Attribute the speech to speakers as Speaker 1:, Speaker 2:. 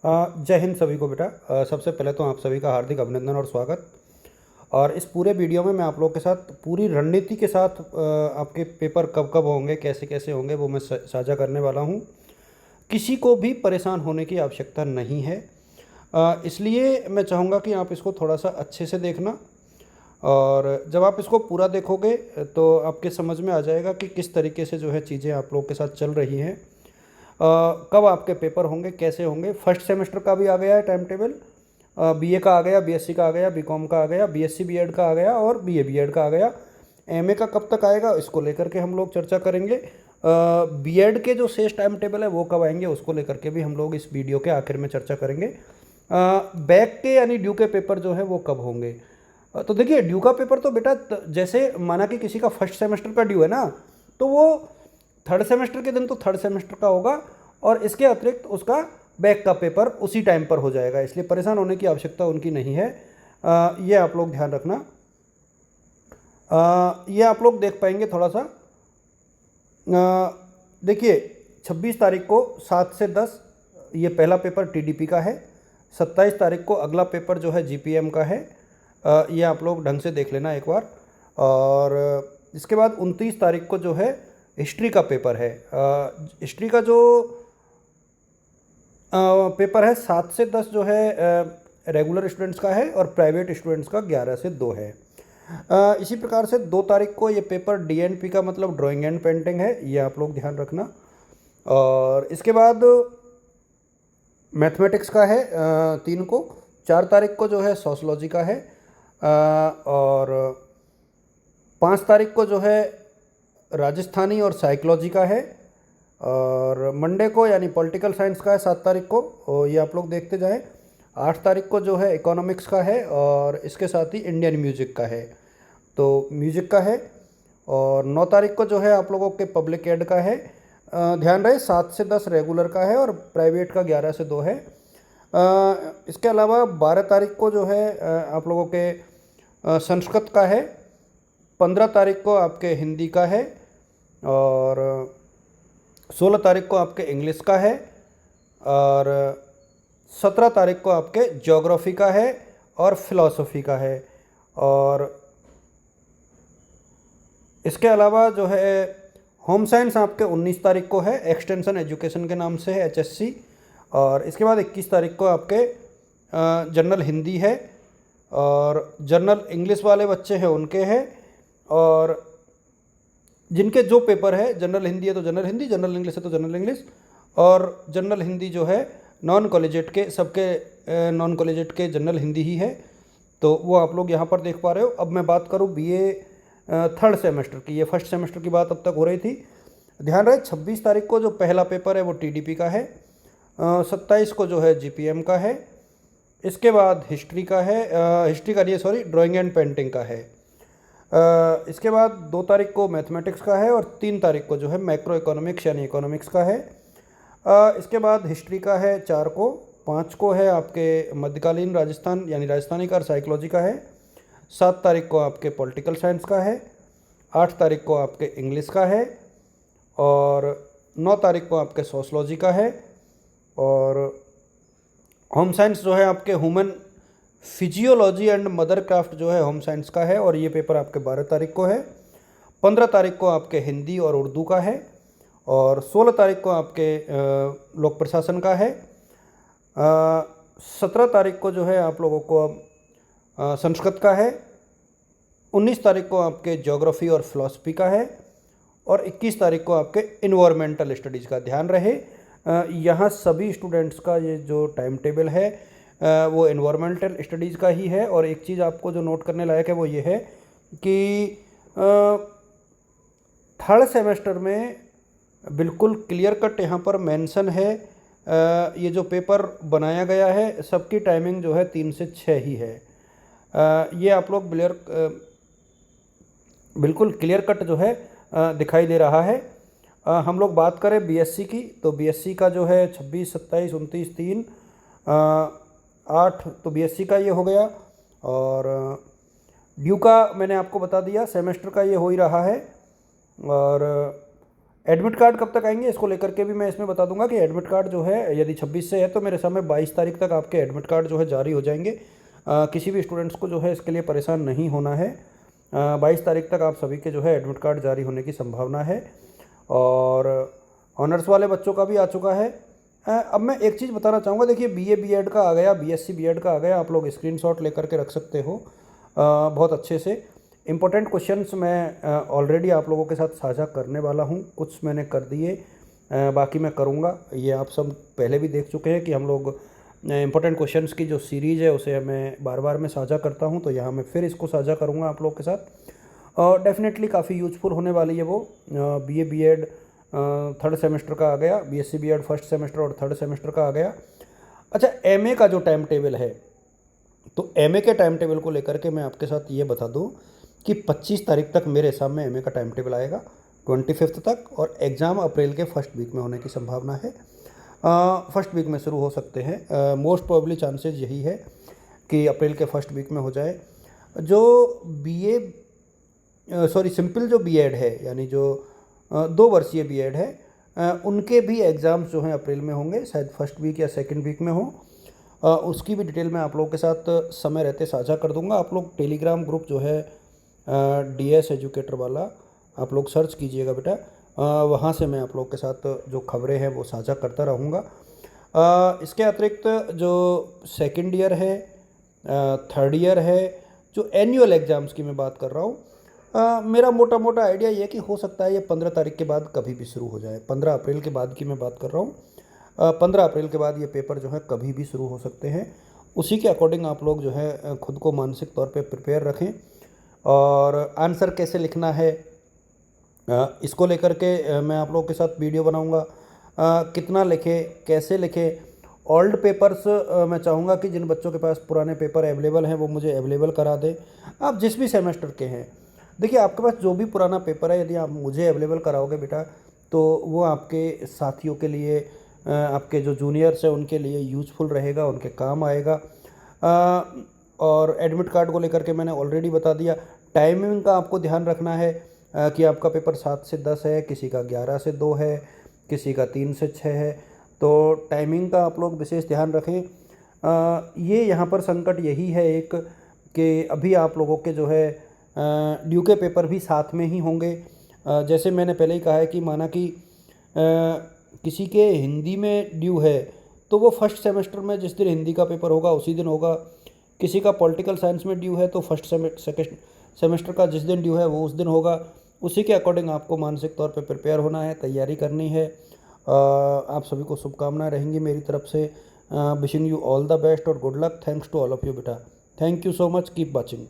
Speaker 1: जय हिंद सभी को बेटा। सबसे पहले तो आप सभी का हार्दिक अभिनंदन और स्वागत। और इस पूरे वीडियो में मैं आप लोगों के साथ पूरी रणनीति के साथ आपके पेपर कब कब होंगे, कैसे कैसे होंगे, वो मैं साझा करने वाला हूँ। किसी को भी परेशान होने की आवश्यकता नहीं है। इसलिए मैं चाहूँगा कि आप इसको थोड़ा सा अच्छे से देखना, और जब आप इसको पूरा देखोगे तो आपके समझ में आ जाएगा कि किस तरीके से जो है चीज़ें आप लोगों के साथ चल रही हैं। कब आपके पेपर होंगे, कैसे होंगे। फर्स्ट सेमेस्टर का भी आ गया है टाइम टेबल। बीए का आ गया, बीएससी का आ गया, बीकॉम का आ गया, बीएससी बीएड का आ गया और बीए बीएड का आ गया। एमए का कब तक आएगा इसको लेकर के हम लोग चर्चा करेंगे। बीएड के जो शेष टाइम टेबल है वो कब आएंगे उसको लेकर के भी हम लोग इस वीडियो के आखिर में चर्चा करेंगे। बैक के यानी ड्यू के पेपर जो है वो कब होंगे। तो देखिए, ड्यू का पेपर तो बेटा जैसे माना कि किसी का फर्स्ट सेमेस्टर का ड्यू है ना, तो वो थर्ड सेमेस्टर के दिन तो थर्ड सेमेस्टर का होगा, और इसके अतिरिक्त उसका बैक का पेपर उसी टाइम पर हो जाएगा। इसलिए परेशान होने की आवश्यकता उनकी नहीं है। ये आप लोग ध्यान रखना। ये आप लोग देख पाएंगे थोड़ा सा। देखिए, 26 तारीख को 7 से 10 ये पहला पेपर टीडीपी का है। 27 तारीख को अगला पेपर जो है जीपीएम का है। ये आप लोग ढंग से देख लेना एक बार। और इसके बाद 29 तारीख को जो है हिस्ट्री का पेपर है। हिस्ट्री का जो पेपर है 7 से 10 जो है रेगुलर स्टूडेंट्स का है, और प्राइवेट स्टूडेंट्स का 11 से 2 है। इसी प्रकार से 2 तारीख को ये पेपर डीएनपी का मतलब ड्राइंग एंड पेंटिंग है, ये आप लोग ध्यान रखना। और इसके बाद मैथमेटिक्स का है 3 को। 4 तारीख को जो है सोशलॉजी का है, और 5 तारीख को जो है राजस्थानी और साइकोलॉजी का है, और मंडे को यानी पॉलिटिकल साइंस का है 7 तारीख को। और ये आप लोग देखते जाएं। 8 तारीख को जो है इकोनॉमिक्स का है, और इसके साथ ही इंडियन म्यूजिक का है, तो म्यूजिक का है। और 9 तारीख को जो है आप लोगों के पब्लिक एड का है। ध्यान रहे 7 से 10 रेगुलर का है, और प्राइवेट का 11 से 2 है। इसके अलावा 12 तारीख को जो है आप लोगों के संस्कृत का है। 15 तारीख को आपके हिंदी का है, और 16 तारीख को आपके इंग्लिश का है, और 17 तारीख को आपके ज्योग्राफी का है और फिलॉसफी का है। और इसके अलावा जो है होम साइंस आपके 19 तारीख को है, एक्सटेंशन एजुकेशन के नाम से है, एचएससी। और इसके बाद 21 तारीख को आपके जनरल हिंदी है, और जनरल इंग्लिश वाले बच्चे हैं उनके हैं। और जिनके जो पेपर है, जनरल हिंदी है तो जनरल हिंदी, जनरल इंग्लिश है तो जनरल इंग्लिश, और जनरल हिंदी जो है नॉन कॉलेजेट के सबके नॉन कॉलेजेट के जनरल हिंदी ही है, तो वो आप लोग यहाँ पर देख पा रहे हो। अब मैं बात करूँ बीए थर्ड सेमेस्टर की। ये फर्स्ट सेमेस्टर की बात अब तक हो रही थी। ध्यान रहे 26 तारीख को जो पहला पेपर है वो टीडीपी का है। 27 को जो है जीपीएम का है। इसके बाद हिस्ट्री का है, हिस्ट्री का नहीं सॉरी, ड्राइंग एंड पेंटिंग का है। इसके बाद 2 तारीख को मैथमेटिक्स का है, और 3 तारीख को जो है मैक्रो इकोनॉमिक्स यानी इकोनॉमिक्स का है। इसके बाद हिस्ट्री का है 4 को। 5 को है आपके मध्यकालीन राजस्थान यानी राजस्थानी का और साइकोलॉजी का है। 7 तारीख को आपके पॉलिटिकल साइंस का है। 8 तारीख को आपके इंग्लिश का है, और 9 तारीख को आपके सोशलॉजी का है। और होम साइंस जो है आपके human physiology and mother craft जो है होम साइंस का है, और ये पेपर आपके 12 तारीख को है। 15 तारीख को आपके हिंदी और उर्दू का है, और 16 तारीख को आपके लोक प्रशासन का है। 17 तारीख को जो है आप लोगों को संस्कृत का है। 19 तारीख को आपके ज्योग्राफी और फिलॉसफी का है, और 21 तारीख को आपके इन्वायरमेंटल स्टडीज़ का। ध्यान रहे यहाँ सभी स्टूडेंट्स का ये जो टाइम टेबल है वो इन्वायरमेंटल स्टडीज़ का ही है। और एक चीज़ आपको जो नोट करने लायक है वो ये है कि थर्ड सेमेस्टर में बिल्कुल क्लियर कट यहाँ पर मेंशन है। ये जो पेपर बनाया गया है सबकी टाइमिंग जो है 3 से 6 ही है। ये आप लोग बिल्कुल क्लियर कट जो है दिखाई दे रहा है। हम लोग बात करें बीएससी की, तो बीएससी का जो है 26, 27, 29, 3, 8 तो बीएससी का ये हो गया। और ड्यू का मैंने आपको बता दिया, सेमेस्टर का ये हो ही रहा है। और एडमिट कार्ड कब तक आएंगे इसको लेकर के भी मैं इसमें बता दूंगा कि एडमिट कार्ड जो है यदि 26 से है तो मेरे समय 22 तारीख तक आपके एडमिट कार्ड जो है जारी हो जाएंगे। किसी भी स्टूडेंट्स को जो है इसके लिए परेशान नहीं होना है। 22 तारीख तक आप सभी के जो है एडमिट कार्ड जारी होने की संभावना है। और ऑनर्स वाले बच्चों का भी आ चुका है। अब मैं एक चीज़ बताना चाहूँगा, देखिए बीए बीएड का आ गया, बीएससी बीएड का आ गया, आप लोग स्क्रीनशॉट लेकर के रख सकते हो बहुत अच्छे से। इम्पोर्टेंट क्वेश्चंस मैं ऑलरेडी आप लोगों के साथ साझा करने वाला हूँ, कुछ मैंने कर दिए, बाकी मैं करूँगा। ये आप सब पहले भी देख चुके हैं कि हम लोग इम्पोर्टेंट क्वेश्चंस की जो सीरीज़ है उसे मैं बार बार मैं साझा करता हूँ, तो यहाँ मैं फिर इसको साझा करूँगा आप लोग के साथ। और डेफिनेटली काफ़ी यूजफुल होने वाली है वो। बीए बीएड थर्ड सेमेस्टर का आ गया, बीएससी बीएड फर्स्ट सेमेस्टर और थर्ड सेमेस्टर का आ गया। अच्छा, एमए का जो टाइम टेबल है, तो एमए के टाइम टेबल को लेकर के मैं आपके साथ ये बता दूं कि 25 तारीख तक मेरे सामने एमए का टाइम टेबल आएगा, 25 तक, और एग्ज़ाम अप्रैल के फर्स्ट वीक में होने की संभावना है। फर्स्ट वीक में शुरू हो सकते हैं, मोस्ट प्रोबेबली चांसेस यही है कि अप्रैल के फर्स्ट वीक में हो जाए। जो बीए सिंपल जो बीएड है, यानी जो 2 वर्षीय बीएड है, उनके भी एग्ज़ाम्स जो हैं अप्रैल में होंगे, शायद फर्स्ट वीक या सेकंड वीक में हो। उसकी भी डिटेल मैं आप लोगों के साथ समय रहते साझा कर दूंगा। आप लोग टेलीग्राम ग्रुप जो है डीएस एजुकेटर वाला आप लोग सर्च कीजिएगा बेटा, वहाँ से मैं आप लोग के साथ जो खबरें हैं वो साझा करता रहूँगा। इसके अतिरिक्त जो सेकंड ईयर है, थर्ड ईयर है, जो एनुअल एग्ज़ाम्स की मैं बात कर रहा हूँ, मेरा मोटा मोटा आइडिया ये कि हो सकता है ये 15 तारीख के बाद कभी भी शुरू हो जाए। 15 अप्रैल के बाद की मैं बात कर रहा हूँ। 15 अप्रैल के बाद ये पेपर जो है कभी भी शुरू हो सकते हैं। उसी के अकॉर्डिंग आप लोग जो है खुद को मानसिक तौर पे प्रिपेयर रखें। और आंसर कैसे लिखना है इसको लेकर के मैं आप लोगों के साथ वीडियो बनाऊंगा। कितना लिखें, कैसे लिखें, ओल्ड पेपर्स मैं चाहूँगा कि जिन बच्चों के पास पुराने पेपर अवेलेबल हैं वो मुझे अवेलेबल करा दें। आप जिस भी सेमेस्टर के हैं, देखिए आपके पास जो भी पुराना पेपर है, यदि आप मुझे अवेलेबल कराओगे बेटा, तो वो आपके साथियों के लिए, आपके जो जूनियर्स हैं उनके लिए यूज़फुल रहेगा, उनके काम आएगा। और एडमिट कार्ड को लेकर के मैंने ऑलरेडी बता दिया। टाइमिंग का आपको ध्यान रखना है कि आपका पेपर 7 से 10 है, किसी का 11 से 2 है, किसी का 3 से 6 है, तो टाइमिंग का आप लोग विशेष ध्यान रखें। ये यहाँ पर संकट यही है एक, कि अभी आप लोगों के जो है ड्यू के पेपर भी साथ में ही होंगे। जैसे मैंने पहले ही कहा है कि माना कि किसी के हिंदी में ड्यू है तो वो फर्स्ट सेमेस्टर में जिस दिन हिंदी का पेपर होगा उसी दिन होगा। किसी का पॉलिटिकल साइंस में ड्यू है तो फर्स्ट सेकेंड सेमेस्टर का जिस दिन ड्यू है वो उस दिन होगा। उसी के अकॉर्डिंग आपको मानसिक तौर पे प्रिपेयर होना है, तैयारी करनी है। आप सभी को शुभकामनाएं रहेंगी मेरी तरफ से। Wishing you all the best और good luck. Thanks to all of you बेटा। Thank you so much, keep watching.